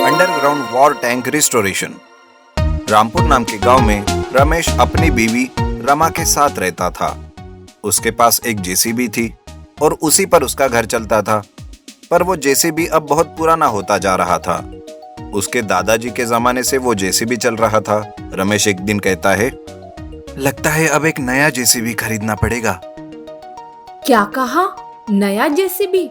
Underground war tank restoration. Rampur नाम के गांव में रमेश अपनी बीवी रमा के साथ रहता था। उसके पास एक जेसीबी थी और उसी पर उसका घर चलता था। पर वो जेसीबी अब बहुत पुराना होता जा रहा था। उसके दादाजी के जमाने से वो जेसीबी चल रहा था। रमेश एक दिन कहता है, लगता है अब एक नया जेसीबी खरीदना पड़ेगा। क्या कहा? नया जेसीबी?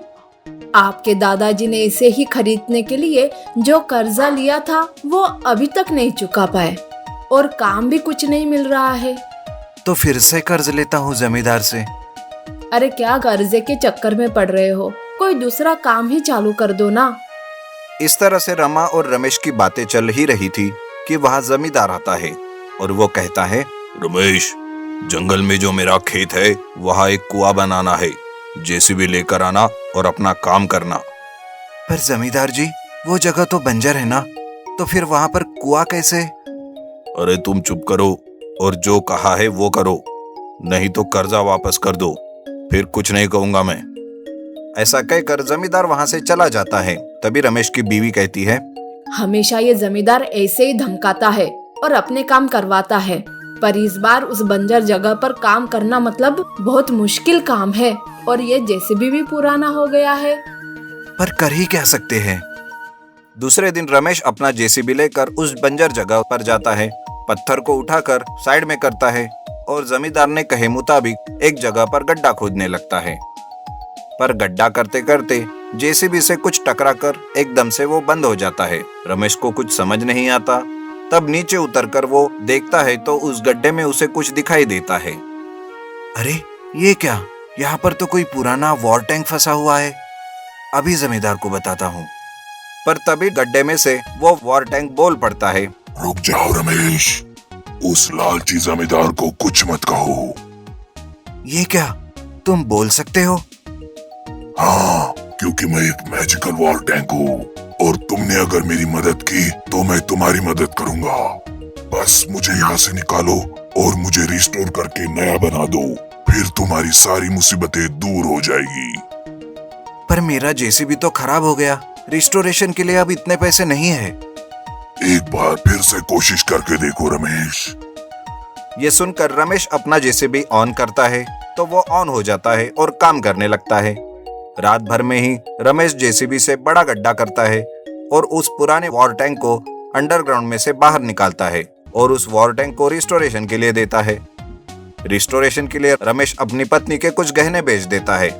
आपके दादाजी ने इसे ही खरीदने के लिए जो कर्जा लिया था वो अभी तक नहीं चुका पाए और काम भी कुछ नहीं मिल रहा है। तो फिर से कर्ज लेता हूँ जमींदार से। अरे क्या कर्जे के चक्कर में पड़ रहे हो? कोई दूसरा काम ही चालू कर दो ना। इस तरह से रमा और रमेश की बातें चल ही रही थी कि वहाँ जमींदार आता है और वो कहता है, रमेश, जंगल में जो मेरा खेत है वहाँ एक कुआं बनाना है। जेसीबी लेकर आना और अपना काम करना। पर जमींदार जी, वो जगह तो बंजर है ना, तो फिर वहाँ पर कुआं कैसे? अरे तुम चुप करो और जो कहा है वो करो, नहीं तो कर्जा वापस कर दो, फिर कुछ नहीं कहूंगा मैं। ऐसा कहकर जमींदार वहां से चला जाता है। तभी रमेश की बीवी कहती है, हमेशा ये जमींदार ऐसे ही धमकाता है और अपने काम करवाता है, पर इस बार उस बंजर जगह पर काम करना मतलब बहुत मुश्किल काम है और ये जेसीबी भी पुराना हो गया है। पर कर ही क्या सकते हैं। दूसरे दिन रमेश अपना जेसीबी लेकर उस बंजर जगह पर जाता है, पत्थर को उठाकर साइड में करता है और जमींदार ने कहे मुताबिक एक जगह पर गड्ढा खोदने लगता है। पर गड्ढा करते करते जेसीबी से कुछ टकराकर एकदम से वो बंद हो जाता है। रमेश को कुछ समझ नहीं आता। तब नीचे उतरकर वो देखता है तो उस गड्ढे में उसे कुछ दिखाई देता है। अरे ये क्या? यहाँ पर तो कोई पुराना वॉर टैंक फंसा हुआ है। अभी जमींदार को बताता हूँ। पर तभी गड्ढे में से वो वॉर टैंक बोल पड़ता है, रुक जाओ रमेश, उस लालची जमींदार को कुछ मत कहो। ये क्या? तुम बोल सकते हो? हाँ, क्योंकि मैं एक मैजिकल वॉर टैंक हूँ और तुमने अगर मेरी मदद की तो मैं तुम्हारी मदद करूंगा। बस मुझे यहाँ से निकालो और मुझे रिस्टोर करके नया बना दो, फिर तुम्हारी सारी मुसीबतें दूर हो जाएगी। पर मेरा जेसीबी तो खराब हो गया। रिस्टोरेशन के लिए अब इतने पैसे नहीं है। एक बार फिर से कोशिश करके देखो रमेश। ये सुनकर रमेश अपना जेसीबी ऑन करता है तो वो ऑन हो जाता है और काम करने लगता है। रात भर में ही रमेश जेसीबी से बड़ा गड्ढा करता है और उस पुराने वॉर टैंक को अंडरग्राउंड में से बाहर निकालता है और उस वॉर टैंक को रिस्टोरेशन के लिए देता है। रिस्टोरेशन के लिए रमेश अपनी पत्नी के कुछ गहने बेच देता है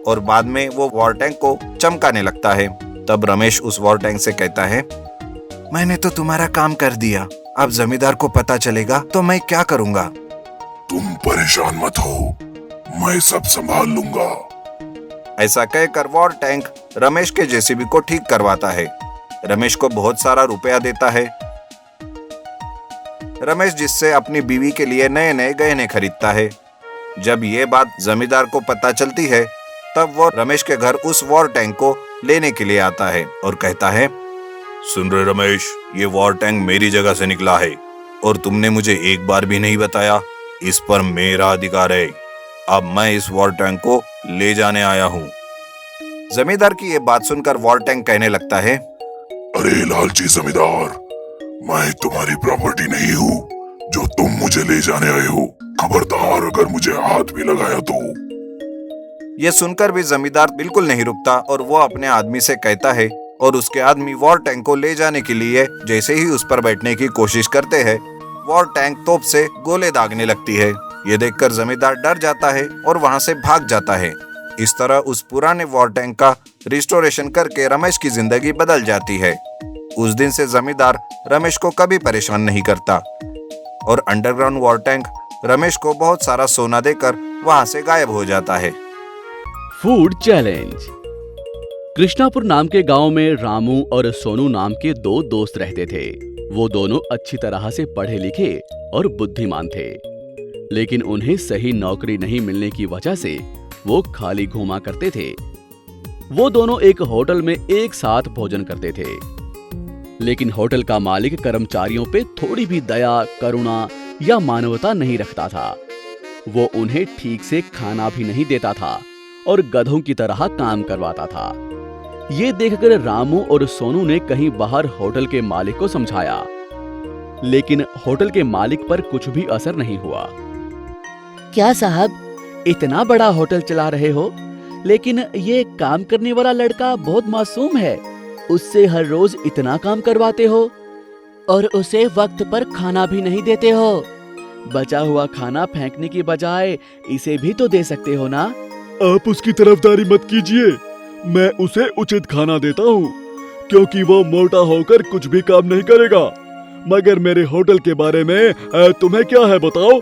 और बाद में वो वॉर टैंक को चमकाने लगता है। तब रमेश उस वॉर टैंक से कहता है, मैंने तो तुम्हारा काम कर दिया, अब जमींदार को पता चलेगा तो मैं क्या करूंगा? तुम परेशान मत हो, मैं सब संभाल लूंगा। ऐसा कहकर वॉर टैंक रमेश के जेसीबी को ठीक करवाता है। रमेश को बहुत सारा रुपया देता है। रमेश जिससे अपनी बीवी के लिए नए नए गहने खरीदता है। जब ये बात जमींदार को पता चलती है तब वो रमेश के घर उस वॉर टैंक को लेने के लिए आता है और कहता है, सुन रहे रमेश, ये वॉर टैंक मेरी जगह से निकला है और तुमने मुझे एक बार भी नहीं बताया। इस पर मेरा अधिकार है। अब मैं इस वॉर टैंक को ले जाने आया हूँ। जमींदार की ये बात सुनकर वॉर टैंक कहने लगता है, अरे लालची जमींदार, मैं तुम्हारी प्रॉपर्टी नहीं हूँ जो तुम मुझे ले जाने आए हो। खबरदार अगर मुझे हाथ भी लगाया तो। ये सुनकर भी जमींदार बिल्कुल नहीं रुकता और वो अपने आदमी से कहता है और उसके आदमी वॉर टैंक को ले जाने के लिए जैसे ही उस पर बैठने की कोशिश करते हैं, वॉर टैंक तोप से गोले दागने लगती है। ये देखकर जमींदार डर जाता है और वहां से भाग जाता है। इस तरह उस पुराने वॉर टैंक का रिस्टोरेशन करके रमेश की जिंदगी बदल जाती है। उस दिन से जमींदार रमेश को कभी परेशान नहीं करता और अंडरग्राउंड वॉर टैंक रमेश को बहुत सारा सोना देकर वहां से गायब हो जाता है। Food challenge. कृष्णापुर नाम के गांव में रामू और सोनू नाम के दो दोस्त रहते थे। वो दोनों अच्छी तरह से पढ़े लिखे और बुद्धिमान थे, लेकिन उन्हें सही नौकरी नहीं मिलने की वजह से वो खाली घूमा करते थे। वो दोनों एक होटल में एक साथ भोजन करते थे, लेकिन होटल का मालिक कर्मचारियों पे थोड़ी भी दया, करुणा या मानवता नहीं रखता था। वो उन्हें ठीक से खाना भी नहीं देता था और गधों की तरह काम करवाता था। ये देखकर रामू और सोनू ने कहीं बाहर होटल के मालिक को समझाया, लेकिन होटल के मालिक पर कुछ भी असर नहीं हुआ। क्या साहब, इतना बड़ा होटल चला रहे हो, लेकिन ये काम करने वाला लड़का बहुत मासूम है, उससे हर रोज इतना काम करवाते हो और उसे वक्त पर खाना भी नहीं देते हो। बचा हुआ खाना फेंकने की बजाय इसे भी तो दे सकते हो ना। आप उसकी तरफदारी मत कीजिए, मैं उसे उचित खाना देता हूँ, क्योंकि वो मोटा होकर कुछ भी काम नहीं करेगा। मगर मेरे होटल के बारे में तुम्हें क्या है बताओ?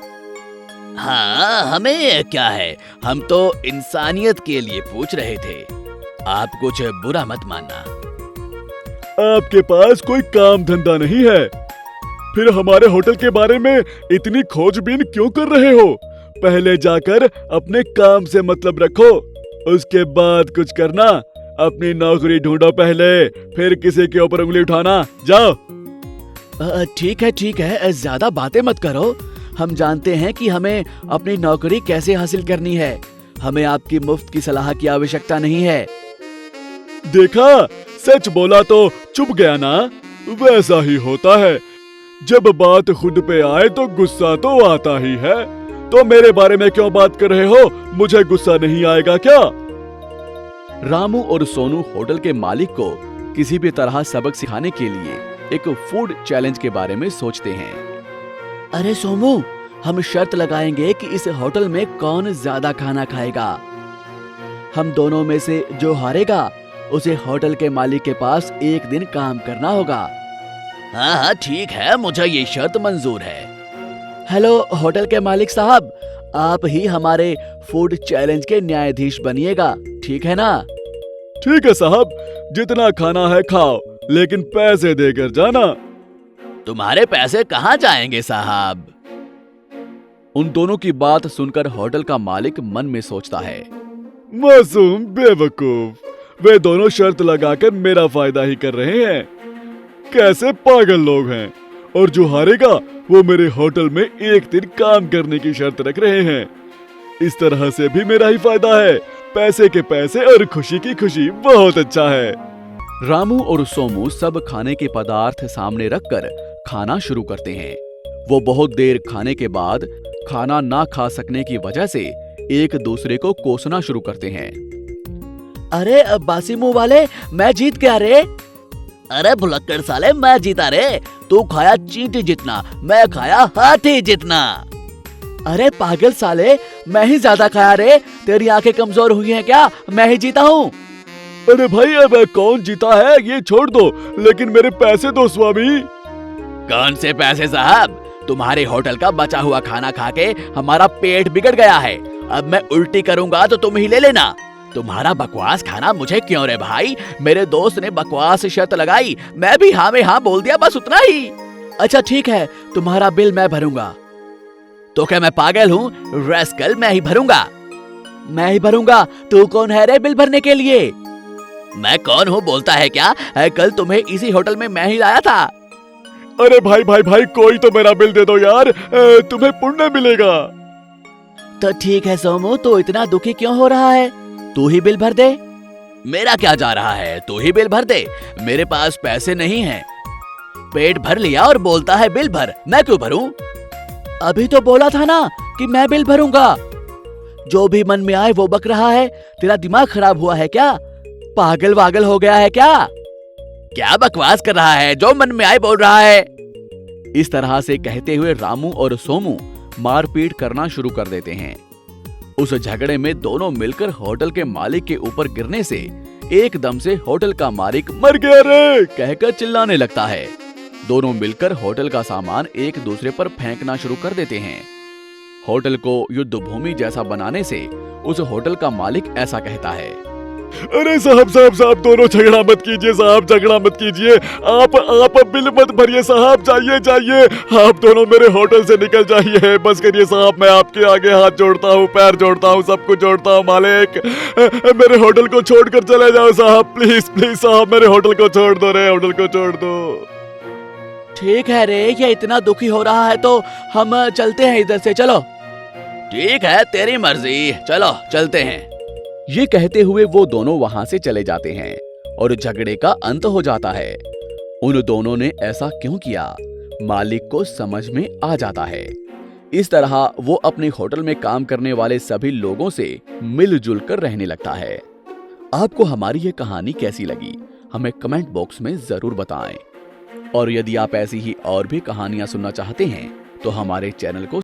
हाँ, हमें क्या है, हम तो इंसानियत के लिए पूछ रहे थे, आप कुछ बुरा मत मानना। आपके पास कोई काम धंधा नहीं है, फिर हमारे होटल के बारे में इतनी खोजबीन क्यों कर रहे हो? पहले जाकर अपने काम से मतलब रखो, उसके बाद कुछ करना। अपनी नौकरी ढूंढो पहले, फिर किसी के ऊपर उंगली उठाना। जाओ। ठीक है, ज्यादा बातें मत करो। हम जानते हैं कि हमें अपनी नौकरी कैसे हासिल करनी है। हमें आपकी मुफ्त की सलाह की आवश्यकता नहीं है। देखा, सच बोला तो चुप गया ना। वैसा ही होता है, जब बात खुद पे आए तो गुस्सा तो आता ही है। तो मेरे बारे में क्यों बात कर रहे हो? मुझे गुस्सा नहीं आएगा क्या? रामू और सोनू होटल के मालिक को किसी भी तरह सबक सिखाने के लिए एक फूड चैलेंज के बारे में सोचते हैं। अरे सोमू, हम शर्त लगाएंगे कि इस होटल में कौन ज्यादा खाना खाएगा। हम दोनों में से जो हारेगा उसे होटल के मालिक के पास एक दिन काम करना होगा। हाँ, ठीक है, मुझे ये शर्त मंजूर है। हेलो होटल के मालिक साहब, आप ही हमारे फूड चैलेंज के न्यायाधीश बनिएगा, ठीक है ना? ठीक है साहब, जितना खाना है खाओ, लेकिन पैसे देकर जाना। तुम्हारे पैसे कहाँ जाएंगे साहब? उन दोनों की बात सुनकर होटल का मालिक मन में सोचता है, मासूम बेवकूफ, वे दोनों शर्त लगाकर मेरा फायदा ही कर रहे हैं। कैसे पागल लोग हैं। और जो हारेगा वो मेरे होटल में एक दिन काम करने की शर्त रख रहे हैं। इस तरह से भी मेरा ही फायदा है। पैसे के पैसे और खुशी की खुशी। बहुत अच्छा है। रामू और सोमू सब खाने के पदार्थ सामने रखकर खाना शुरू करते हैं। वो बहुत देर खाने के बाद खाना ना खा सकने की वजह से एक दूसरे को कोसना शुरू करते हैं। अरे बासी मुंह वाले, मैं जीत गया रे। अरे भुलक्कड़ साले, मैं जीता रे। तू खाया चींटी जितना, मैं खाया हाथी जितना। अरे पागल साले, मैं ही ज्यादा खाया रे। तेरी आंखें कमजोर हुई हैं क्या? मैं ही जीता हूँ। अरे भाई, अब कौन जीता है ये छोड़ दो, लेकिन मेरे पैसे दो स्वामी। कौन से पैसे साहब? तुम्हारे होटल का बचा हुआ खाना खा के हमारा पेट बिगड़ गया है। अब मैं उल्टी करूंगा तो तुम ही ले लेना। तुम्हारा बकवास खाना मुझे क्यों रे भाई? मेरे दोस्त ने बकवास शर्त लगाई, मैं भी हाँ में हाँ बोल दिया, बस उतना ही। अच्छा ठीक है, तुम्हारा बिल मैं भरूंगा। तो क्या मैं पागल हूँ? रैस्कल, मैं ही भरूंगा। मैं ही भरूंगा? तू कौन है रे बिल भरने के लिए? मैं कौन हूँ बोलता है क्या? कल तुम्हें इसी होटल में मैं ही लाया था। अरे भाई भाई भाई, कोई तो मेरा बिल दे दो यार, तुम्हें पुण्य मिलेगा। तो ठीक है सोमू, तो इतना दुखी क्यों हो रहा है? तू ही बिल भर दे। मेरा क्या जा रहा है, तू ही बिल भर दे। मेरे पास पैसे नहीं हैं। पेट भर लिया और बोलता है बिल भर। मैं क्यों भरूं? अभी तो बोला था ना कि मैं बिल भरूंगा। जो भी मन में आए वो बक रहा है। तेरा दिमाग खराब हुआ है क्या? पागल वागल हो गया है क्या? क्या बकवास कर रहा है? जो मन में आए बोल रहा है। इस तरह से कहते हुए रामू और सोमू मारपीट करना शुरू कर देते हैं। उस झगड़े में दोनों मिलकर होटल के मालिक के ऊपर गिरने से एकदम से होटल का मालिक मर गया रे कहकर चिल्लाने लगता है। दोनों मिलकर होटल का सामान एक दूसरे पर फेंकना शुरू कर देते हैं। होटल को युद्ध भूमि जैसा बनाने से उस होटल का मालिक ऐसा कहता है, अरे साहब साहब साहब, दोनों झगड़ा मत कीजिए साहब, झगड़ा मत कीजिए। आप बिल मत भरिए साहब, जाइए जाइए, आप दोनों मेरे होटल से निकल जाइए। बस करिए साहब, मैं आपके आगे हाथ जोड़ता हूँ, पैर जोड़ता हूँ, सब कुछ जोड़ता हूँ। मालिक, मेरे होटल को छोड़कर चले जाओ साहब, प्लीज प्लीज साहब, मेरे होटल को छोड़ दो रे, होटल को छोड़ दो। ठीक है रे, ये इतना दुखी हो रहा है तो हम चलते हैं इधर से, चलो। ठीक है, तेरी मर्जी, चलो चलते हैं। ये कहते हुए वो दोनों वहां से चले जाते हैं। और झगड़े का अंत हो जाता है। उन दोनों ने ऐसा क्यों किया, मालिक को समझ में आ जाता है। इस तरह वो अपने होटल में काम करने वाले सभी लोगों से मिलजुल कर रहने लगता है। आपको हमारी ये कहानी कैसी लगी, हमें कमेंट बॉक्स में जरूर बताएं। और यदि आप ऐसी ही और भी कहानियां सुनना चाहते हैं तो हमारे चैनल को